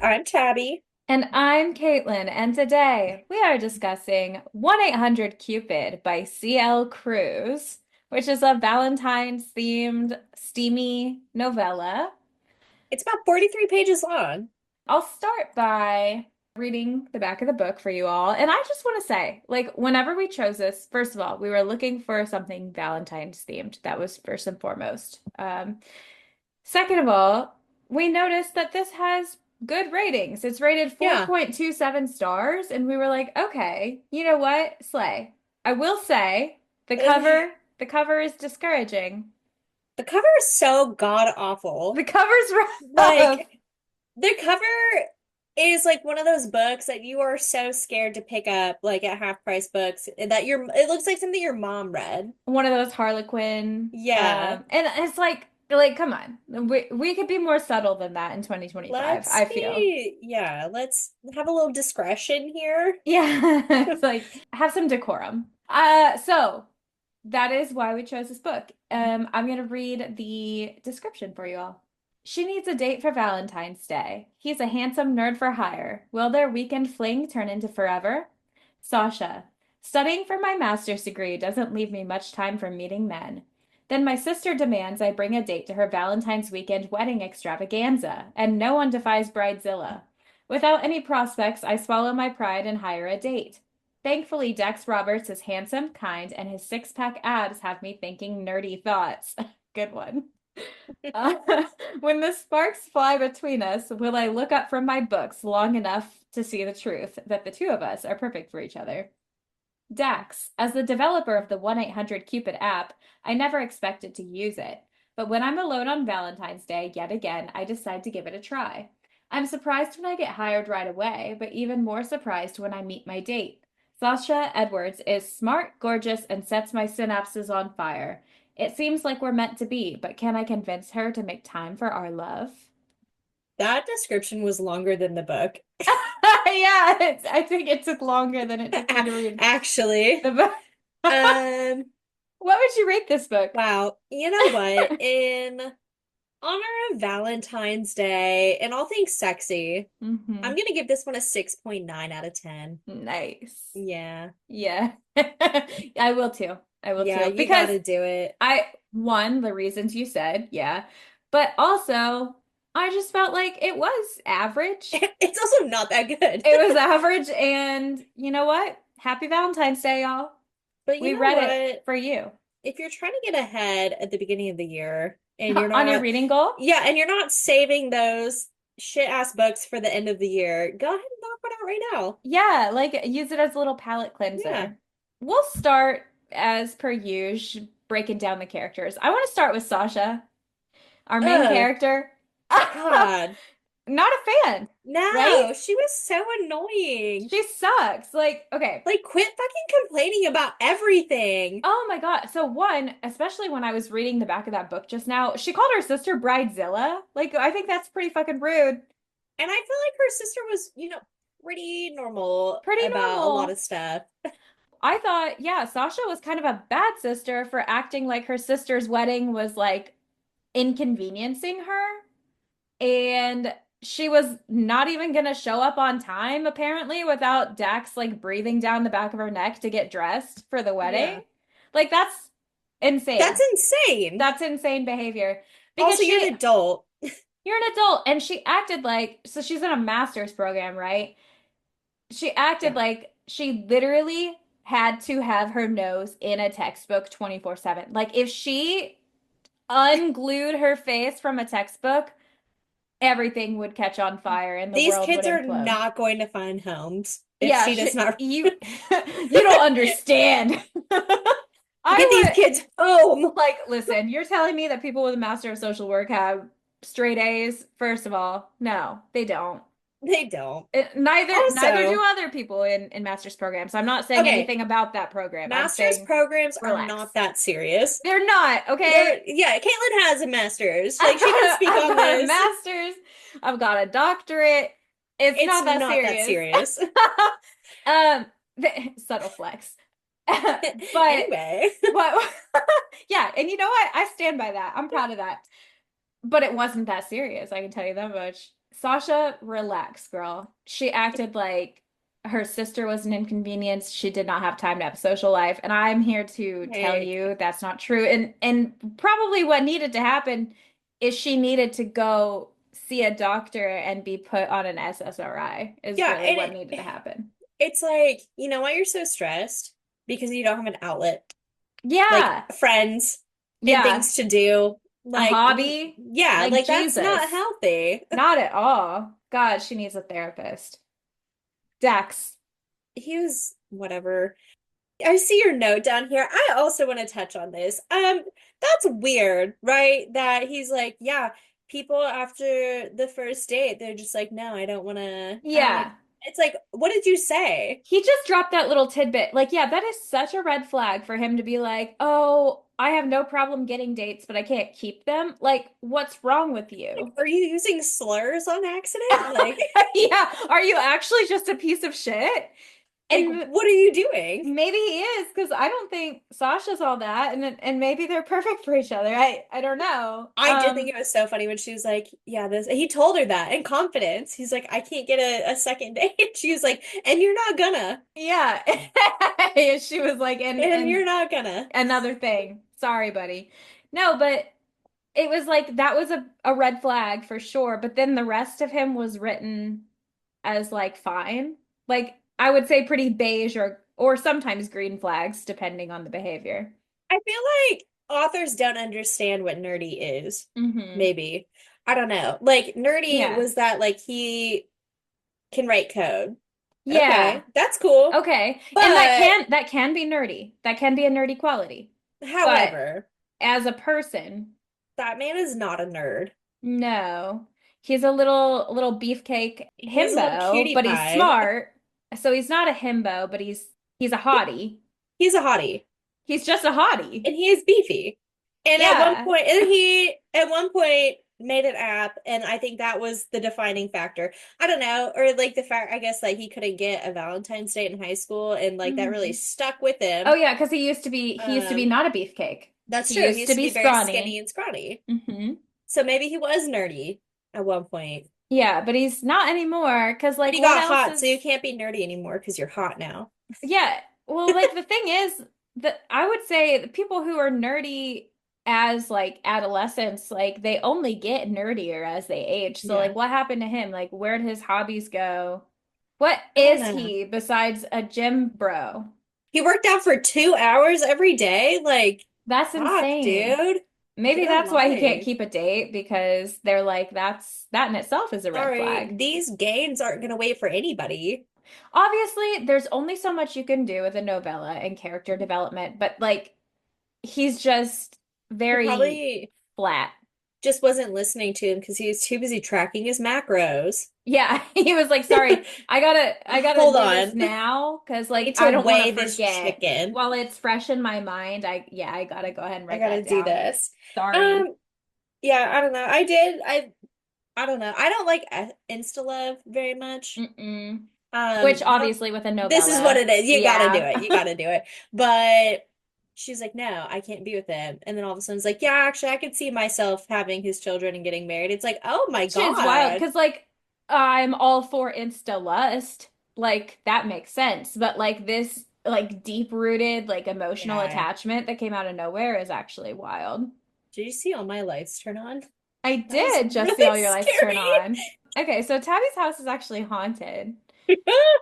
I'm Tabby. And I'm Caitlin, and today we are discussing 1-800-Cupid by C.L. Cruz, which is a Valentine's themed steamy novella. It's about 43 pages long. I'll start by reading the back of the book for you all. And I just want to say, whenever we chose this, first of all, we were looking for something Valentine's themed. That was first and foremost. Second of all, we noticed that this has good ratings. It's rated Yeah. 4.27 stars, and we were like, okay, you know what? Slay. I will say the Ugh. cover is discouraging. The cover is so god awful. The cover's rough. Like, the cover is like one of those books that you are so scared to pick up, like at half price books, that it looks like something your mom read. One of those Harlequin. Yeah. And it's come on. We could be more subtle than that in 2025, I feel. Let's have a little discretion here. Yeah, it's like have some decorum. So that is why we chose this book. I'm gonna read the description for you all. She needs a date for Valentine's Day. He's a handsome nerd for hire. Will their weekend fling turn into forever? Sasha. Studying for my master's degree doesn't leave me much time for meeting men. Then my sister demands I bring a date to her Valentine's weekend wedding extravaganza, and no one defies Bridezilla. Without any prospects, I swallow my pride and hire a date. Thankfully, Dex Roberts is handsome, kind, and his six-pack abs have me thinking nerdy thoughts. Good one. Uh, when the sparks fly between us, will I look up from my books long enough to see the truth that the two of us are perfect for each other? Dax, as the developer of the 1-800-Cupid app, I never expected to use it. But when I'm alone on Valentine's Day, yet again, I decide to give it a try. I'm surprised when I get hired right away, but even more surprised when I meet my date. Sasha Edwards is smart, gorgeous, and sets my synapses on fire. It seems like we're meant to be, but can I convince her to make time for our love? That description was longer than the book. Yeah, I think it took longer than it took me to read Actually. the book. Um, What would you rate this book? wow. You know what? In honor of Valentine's Day and all things sexy, I'm Hmm. gonna give this one a 6.9 out of 10. Nice. Yeah. Yeah. I will too. I will Yeah, too. you Because gotta do it. one, the reasons you said, yeah. But also, I just felt like it was average. It's also not that good. It was average, and you know what? Happy Valentine's Day, y'all. But you We know read it what? for you. If you're trying to get ahead at the beginning of the year and you're On your not, reading goal? yeah, and you're not saving those shit ass books for the end of the year, go ahead and knock one out right now. Yeah, use it as a little palate Yeah. cleanser. We'll start as per usual, breaking down the characters. I want to start with Sasha, our main Ugh, character. God. Not a fan, right? No, she was so annoying. She sucks. Okay. Like, quit fucking complaining about everything. Oh my God. So one, especially when I was reading the back of that book just now, she called her sister Bridezilla. I think that's pretty fucking rude. And I feel like her sister was, pretty normal Pretty about a lot normal. of stuff. I thought, yeah, Sasha was kind of a bad sister for acting like her sister's wedding was inconveniencing her. And she was not even gonna show up on time, apparently, without Dax breathing down the back of her neck to get dressed for the Yeah. wedding. That's That's insane. insane. That's insane behavior. Because Also, you're an adult. you're an adult, and she acted so she's in a master's program, right? She acted Yeah. like she literally had to have her nose in a textbook 24/7. If she unglued her face from a textbook, everything would catch on fire and the These world would kids are implode. not going to find homes if Yeah, she does not you you don't understand. get these I kids home. listen, you're telling me that people with a Master of Social Work have straight A's? First of all, no, they don't. They don't. Neither do Also, other people in master's programs. I'm not saying okay, anything about that program. I'm master's saying programs are relax. not that serious. They're not, okay? Yeah, Caitlin has a master's. Like, I've she can got speak I've on got a this. master's. I've got a doctorate. It's It's not that not that serious. serious. Um, Subtle flex. But Anyway, what yeah, and you know what? I stand by that. I'm proud of that. But it wasn't that serious, I can tell you that much. Sasha, relax, girl. She acted like her sister was an inconvenience. She did not have time to have a social life, and I'm here to tell Like, you that's not true. And probably what needed to happen is she needed to go see a doctor and be put on an SSRI is yeah, really and what needed to happen. it's like, you know why you're so stressed? Because you don't have an outlet, like Yeah. friends and Yeah. things to do. A Like, hobby? yeah, Like like that's not Jesus. healthy. Not at all. God, she needs a therapist. Dax. He was whatever. I see your note down here. I also want to touch on this. That's weird, right? That he's like, yeah, people after the first date, they're just like, no, I don't want to. Yeah. It's like, what did you say? He just dropped that little tidbit. Like, yeah, that is such a red flag for him to be like, oh, I have no problem getting dates, but I can't keep them. Like, what's wrong with Like, you? are you using slurs on accident? Yeah, are you actually just a piece of shit? Like, And what are you doing? maybe he is, because I don't think Sasha's all that, and maybe they're perfect for each other. I don't know. I did think it was so funny when she was like, yeah, this, he told her that in confidence. He's like, I can't get a second date. She was like, and you're not gonna, Yeah. She was like, and and you're not gonna. another thing. Sorry, buddy. No, but it was like that was a red flag for sure. But then the rest of him was written as like fine. Like I would say pretty beige or sometimes green flags, depending on the behavior. I feel like authors don't understand what nerdy is. Hmm. Maybe. I don't know. Like, nerdy Yeah. was that, like, he can write code. Yeah. Okay, that's cool. Okay. And But, that can be nerdy. That can be a nerdy quality. But however, as a person, that man is not a nerd. no. He's a little beefcake He's a little himbo, cutie but he's pie. smart. So he's not a himbo, but he's a hottie. He's a hottie. He's just a hottie. And he is beefy. And Yeah. he at one point made an app, and I think that was the defining factor. I don't know, or like the fact I guess like he couldn't get a Valentine's date in high school, and like that really Hmm. stuck with Oh him. yeah, because he used to be Um, not a beefcake. that's He true. He used to used to be be very skinny scrawny. and scrawny. Hmm. So maybe he was nerdy at one point. Yeah, but he's not anymore. Because But like, he what got else hot, so you is? can't be nerdy anymore because you're hot now. Yeah. Well, like the thing is that I would say the people who are nerdy as like adolescents, like they only get nerdier as they age. So like, Yeah. what happened to him? Like, where'd his hobbies go? What I don't is know. he besides a gym bro? He worked out for 2 hours every day. Like, That's fuck, insane. dude. Maybe Good that's why he can't life. keep a date because they're like, that in itself is a red Sorry, flag. these gains aren't gonna wait for anybody. Obviously, there's only so much you can do with a novella and character development, but like he's just He very probably flat. just wasn't listening to him because he was too busy tracking his macros. Yeah, he was like, "Sorry, I gotta Hold do this on. now because I like need to I don't want to weigh this forget chicken. while it's fresh in my mind. I gotta go ahead and I write gotta that do down. this. Sorry." Um, yeah, I don't know. I don't know. I don't like Insta Love very much. Mm-mm. Which How obviously with a this is what novella, it is. You gotta do yeah. it. You gotta do it. But she's like, no, I can't be with him. And then all of a sudden it's like, yeah, actually, I could see myself having his children and getting married. It's like, oh my Which is wild God. because like I'm all for insta lust, like that makes sense, but like this like deep rooted like emotional Yeah. attachment that came out of nowhere is actually wild. Did you see all my lights turn on? I That was did just see really all your lights turn scary. on. Okay, so Tabby's house is actually haunted.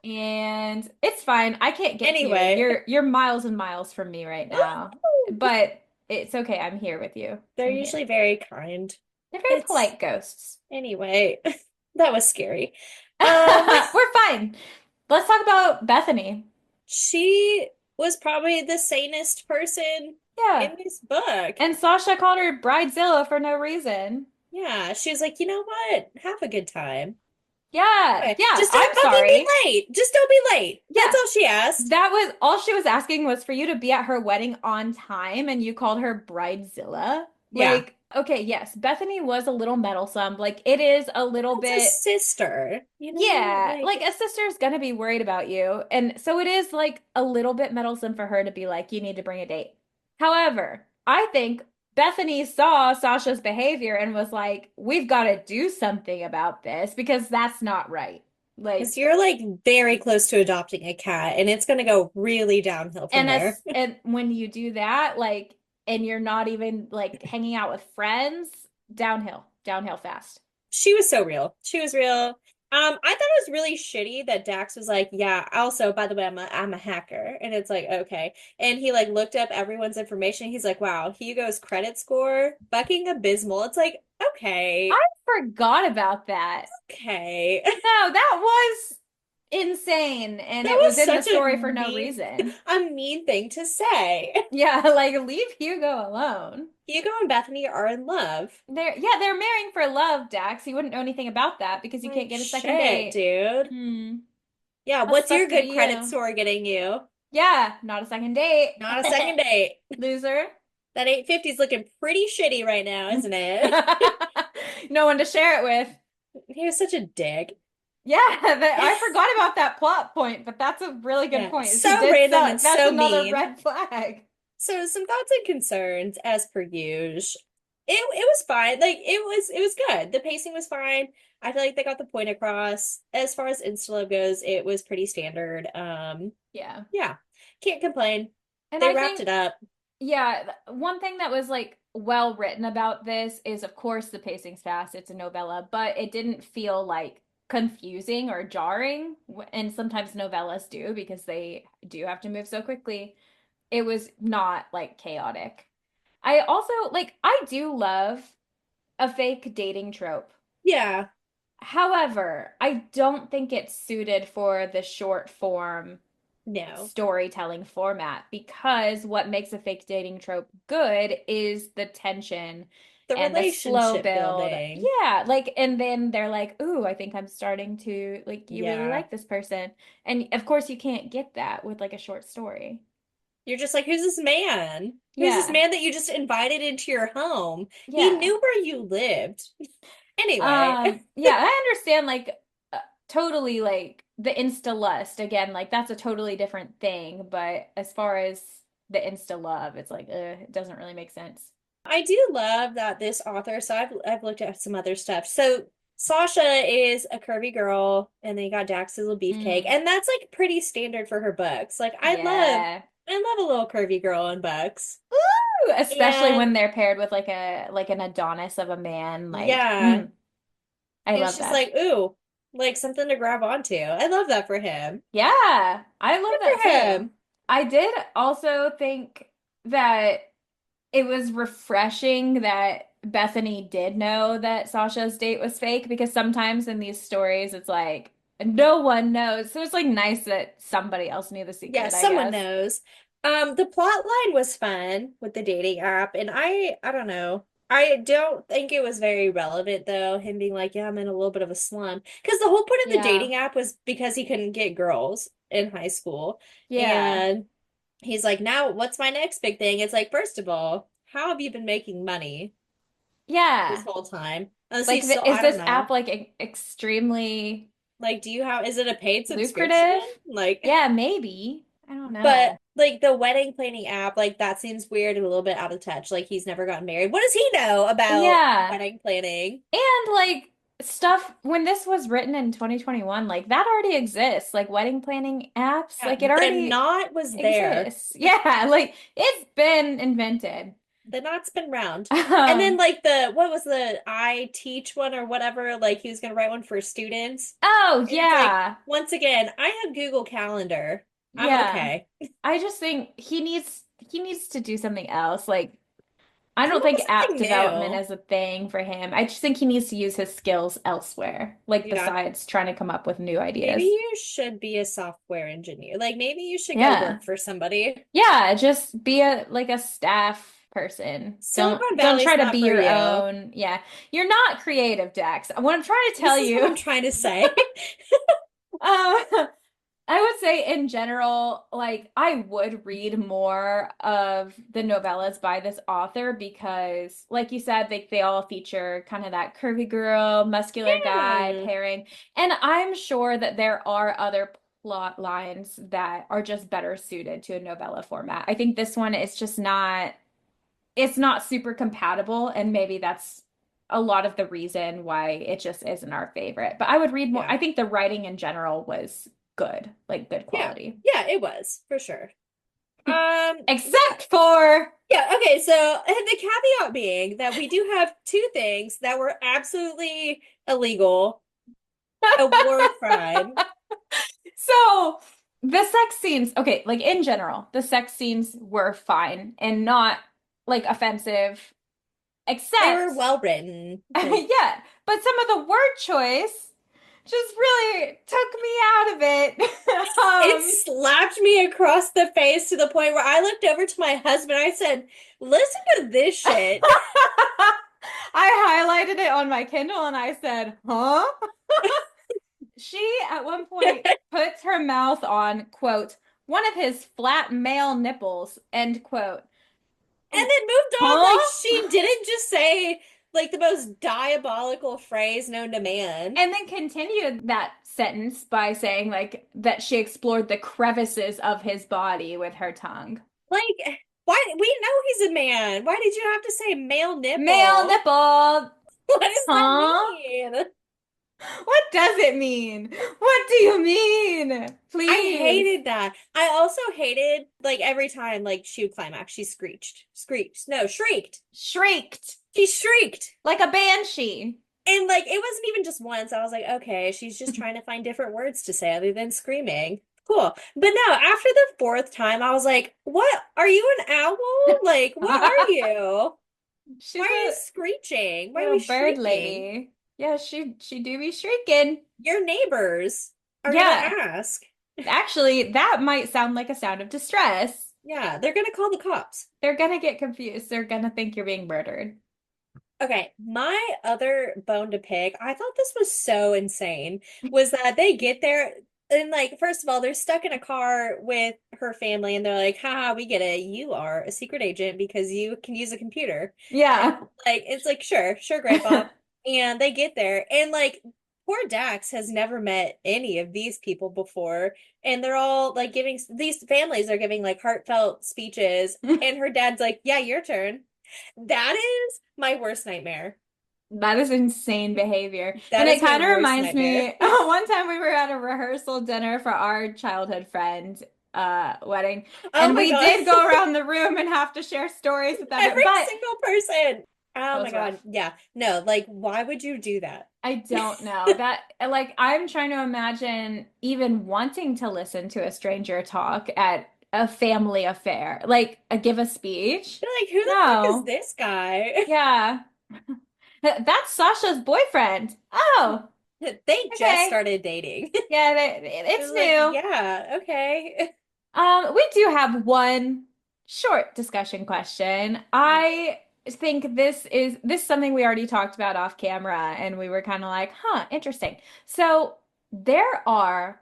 And it's fine. I can't get to you. Anyway, You're miles and miles from me right now. But it's okay. I'm here with you. they're I'm here. usually very kind. They're very It's polite ghosts. anyway, that was scary. Um, We're fine. Let's talk about Bethany. she was probably the sanest person Yeah. in this book. And Sasha called her Bridezilla for no reason. Yeah, she was like, you know what? Have a good time. Yeah. Okay. Yeah. Just I'm don't fucking be sorry. late. Just don't be late. That's Yeah. all she asked. That was all she was asking was for you to be at her wedding on time, and you called her Bridezilla. Yeah. Like, okay, yes, Bethany was a little meddlesome. Like, it is a little That's a bit, sister, you know? yeah, like Like, a sister's gonna be worried about you. And so it is like a little bit meddlesome for her to be like, you need to bring a date. However, I think Bethany saw Sasha's behavior and was like, we've got to do something about this because that's not right. Because Like, you're like very close to adopting a cat, and it's gonna go really downhill from there. and when you do that, like, and you're not even like hanging out with friends, downhill fast. She was so real. She was real. I thought it was really shitty that Dax was like, yeah, also, by the way, I'm a hacker. And it's like, okay. And he like looked up everyone's information. He's like, wow, Hugo's credit score, fucking abysmal. It's like, I okay, forgot about that. okay. No, that was insane, and That it was was in the such a story for no reason. mean thing to say. Yeah, like leave Hugo alone. Hugo and Bethany are in love. They're marrying for love, Dax. You wouldn't know anything about that because you can't Like, get a second shit, date. dude. Hmm. Yeah, Must what's your suck to good be credit you. score getting you? Yeah, not a second date. Not a second date. Loser. That 850 is looking pretty shitty right now, isn't it? No one to share it with. He was such a dick. Yeah, I forgot about that plot point, but that's a really good Yeah, point. Is he so did random and suck. That's so another mean. red flag. So some thoughts and concerns as per usual. It was fine. Like it was good. The pacing was fine. I feel like they got the point across. As far as Insta goes, it was pretty standard. Yeah. Yeah. Can't complain. And They I wrapped think, it up. yeah, one thing that was like well written about this is, of course, the pacing's fast. It's a novella, but it didn't feel like confusing or jarring. And sometimes novellas do because they do have to move so quickly. It was not like chaotic. I also like, I do love a fake dating trope. Yeah. However, I don't think it's suited for the short form No. storytelling format because what makes a fake dating trope good is the tension The and the slow relationship build. building. Yeah, like, and then they're like, "Ooh, I think I'm starting to like you really Yeah. like this person." And of course, you can't get that with like a short story. You're just like, who's this man? Who's this Yeah. man that you just invited into your home? He Yeah. knew where you lived. Anyway, Yeah, I understand like totally like the insta lust again, like that's a totally different thing, but as far as the insta love, it's like it doesn't really make sense. I do love that this author, so I've looked at some other stuff. So Sasha is a curvy girl, and then you got Dax's little beefcake, Mm, and that's like pretty standard for her books. Like yeah. I love a little curvy girl in books. Ooh, especially And when they're paired with like an Adonis of a man, like yeah, I it's love just that. like, ooh, like something to grab onto. I love that for him. Yeah, I love Good that for too. him. I did also think that it was refreshing that Bethany did know that Sasha's date was fake because sometimes in these stories it's like no one knows. So it's like nice that somebody else knew the Yeah, secret, I someone guess. knows. The plot line was fun with the dating app, and I don't know. I don't think it was very relevant though, him being like, yeah, I'm in a little bit of a slump. Because the whole point of the Yeah. dating app was because he couldn't get girls in high school. Yeah. And he's like, now what's my next big thing? It's like, first of all, how have you been making money this Yeah. whole time? Unless Like, he's still, is I don't this app know. like extremely Like, is it a paid subscription? lucrative? Like, Yeah, maybe. I don't but know. like the wedding planning app, like that seems weird and a little bit out of touch. Like he's never gotten married. What does he know about Yeah. wedding planning? And like stuff when this was written in 2021, like that already exists. Like wedding planning apps, Yeah, like it the already knot was there. exists. Yeah, like it's been invented. The knot's been round. And then Um, like the what was the I teach one or whatever, like he was gonna write one for students. oh And it's like, yeah. once again, I have Google Calendar. I'm Yeah. okay. I just think he needs to do something else. Like I Come don't up think with app something development new. is a thing for him. I just think he needs to use his skills elsewhere, like Yeah. besides trying to come up with new Maybe ideas. you should be a software engineer. Like maybe you should go Yeah. work for somebody. Yeah, just be a like a staff person. Silicon Don't Valley's try to not be for your you. own. Yeah. You're not creative, Dax. What I'm trying to tell This is what I'm you, trying to say. uh, I would say in general, like I would read more of the novellas by this author because, like you said, they all feature kind of that curvy girl, muscular guy Yeah. pairing. And I'm sure that there are other plot lines that are just better suited to a novella format. I think this one is just not. it's not super compatible, and maybe that's a lot of the reason why it just isn't our favorite. But I would read more. Yeah. I think the writing in general was good, like good Yeah. quality. Yeah, it was for sure. Yeah. Except for Yeah, okay, so and the caveat being that we do have two things that were absolutely illegal, a war crime. so the sex scenes, okay, like in general, the sex scenes were fine and not like offensive, They were except well written. Like yeah, but some of the word choice just really took me out of it. it slapped me across the face to the point where I looked over to my husband. I said, "Listen to this shit." I highlighted it on my Kindle and I said, "Huh?" She at one point puts her mouth on, quote, one of his flat male nipples, end quote. And then moved on like Huh? she didn't just say like the most diabolical phrase known to man. And then continued that sentence by saying like that she explored the crevices of his body with her tongue. Like, why we know he's a man. Why did you have to say male Male nipple? nipple. What does that Huh? mean? What does it mean? What do you mean? I Please. hated that. I also hated like every time like she would climax, she screeched. Screeched. No, shrieked. Shrieked She shrieked. like a banshee. And like it wasn't even just once. I was like, okay, she's just trying to find different words to say other than screaming. Cool. But no, after the fourth time, I was like, what? Are you an owl? Like, what are you? Why She's are you a screeching? Why are little we bird shrieking? lady. Yeah, she do be shrieking. Your neighbors are gonna Yeah, ask. actually, that might sound like a sound of distress. Yeah, they're gonna call the cops. They're gonna get confused. They're gonna think you're being murdered. Okay, my other bone to pick, I thought this was so insane, was that they get there and like first of all, they're stuck in a car with her family and they're like, haha, we get it. You are a secret agent because you can use a computer. And Yeah. like it's like, sure, sure, grandpa. And they get there and like poor Dax has never met any of these people before. And they're all like giving these families are giving like heartfelt speeches. And her dad's like, yeah, your turn. That is my worst nightmare. That is insane behavior. That And it is my kind of worst reminds nightmare. me, one time we were at a rehearsal dinner for our childhood friend wedding, Oh and my we God. did go around the room and have to share stories with them. Every But single person. that Oh my was God. rough. Yeah. No, like, why would you do that? I don't know. That like I'm trying to imagine even wanting to listen to a stranger talk at a family affair. Like give a speech. You're like, who the fuck is No. this guy? Yeah. That's Sasha's boyfriend. Oh, They just okay. started dating. Yeah, It it's was like, new. yeah, okay. We do have one short discussion question. I think this is something we already talked about off camera, and we were kind of like, huh, interesting. So there are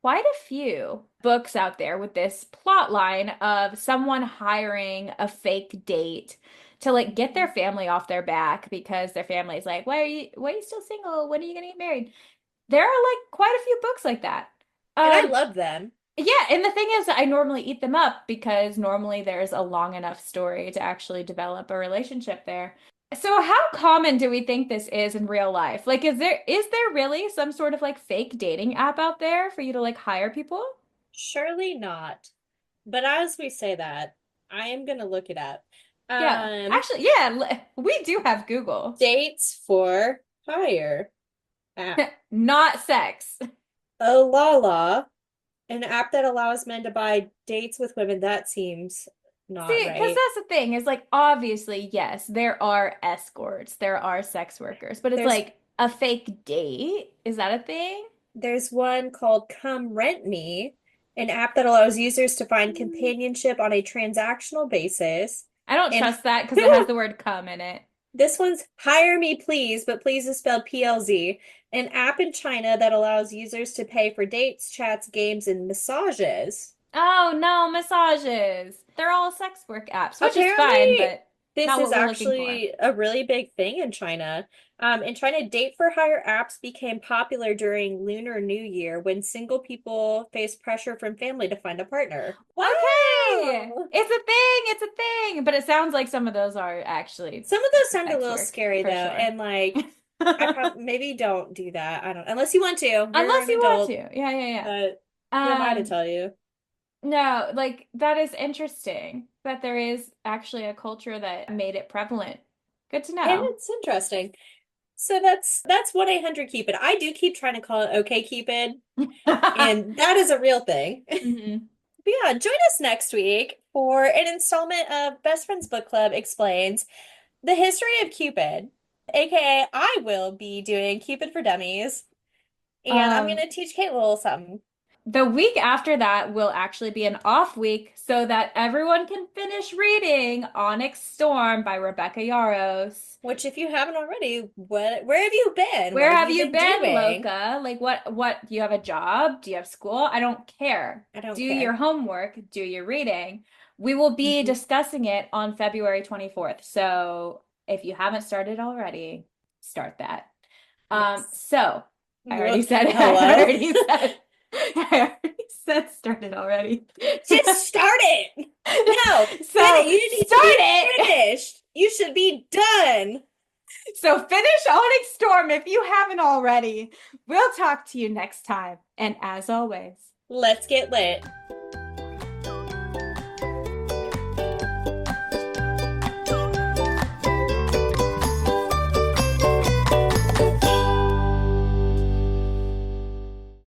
quite a few books out there with this plot line of someone hiring a fake date to like get their family off their back because their family's like, why are you still single? When are you gonna get married? There are like quite a few books like that. And I Um, love them. yeah, and the thing is that I normally eat them up because normally there's a long enough story to actually develop a relationship there. So how common do we think this is in real life? Like is there really some sort of like fake dating app out there for you to like hire people? Surely not. But as we say that, I am gonna look it up. Yeah. Um, Actually, yeah, we do have Google. Dates for Hire app. Not sex. Oh, la. An app that allows men to buy dates with women. That seems not See, because right. that's the thing is like obviously, yes, there are escorts, there are sex workers, but it's There's like a fake date. Is that a thing? there's one called Come Rent Me, an app that allows users to find companionship on a transactional basis. I don't And trust that because it has the word come in it. this one's Hire Me Please, but please is spelled PLZ, an app in China that allows users to pay for dates, chats, games, and massages. Oh no, massages. They're all sex work apps, which is fine, Apparently, but this not is what we're looking for. actually a really big thing in China. In China, date for hire apps became popular during Lunar New Year when single people faced pressure from family to find a partner. What? thing. Oh. It's a thing. It's a thing. But it sounds like some of those are actually Some of those sound a sex little work scary though, for sure. and like I probably maybe don't do that. I don't unless you want to. You're Unless an you want adult, to. Yeah, yeah, but who am I yeah. to tell you? No, like that is interesting that there is actually a culture that made it prevalent. Good to And know. it's interesting. So that's 1-800-Cupid. I do keep trying to call it OK Cupid, and that is a real thing. hmm But yeah, join us next week for an installment of Best Friends Book Club Explains the history of Cupid, aka I will be doing Cupid for Dummies, and I'm Um, gonna teach Kate a little something. the week after that will actually be an off week so that everyone can finish reading Onyx Storm by Rebecca Yarros. Which, if you haven't already, where have you been? What Where have have you you been been, doing? Loca? Like what do you have a job? Do you have school? I don't care. I don't Do your care. homework, do your reading. We will be Mhm. discussing it on February 24th. So if you haven't started already, start that. Yes. So I already Look, said I hello. already said I already said started already. Just start it. No, So you need to start be it. finished. You should be done. So finish Onyx Storm if you haven't already. We'll talk to you next time. And as always, Let's get lit.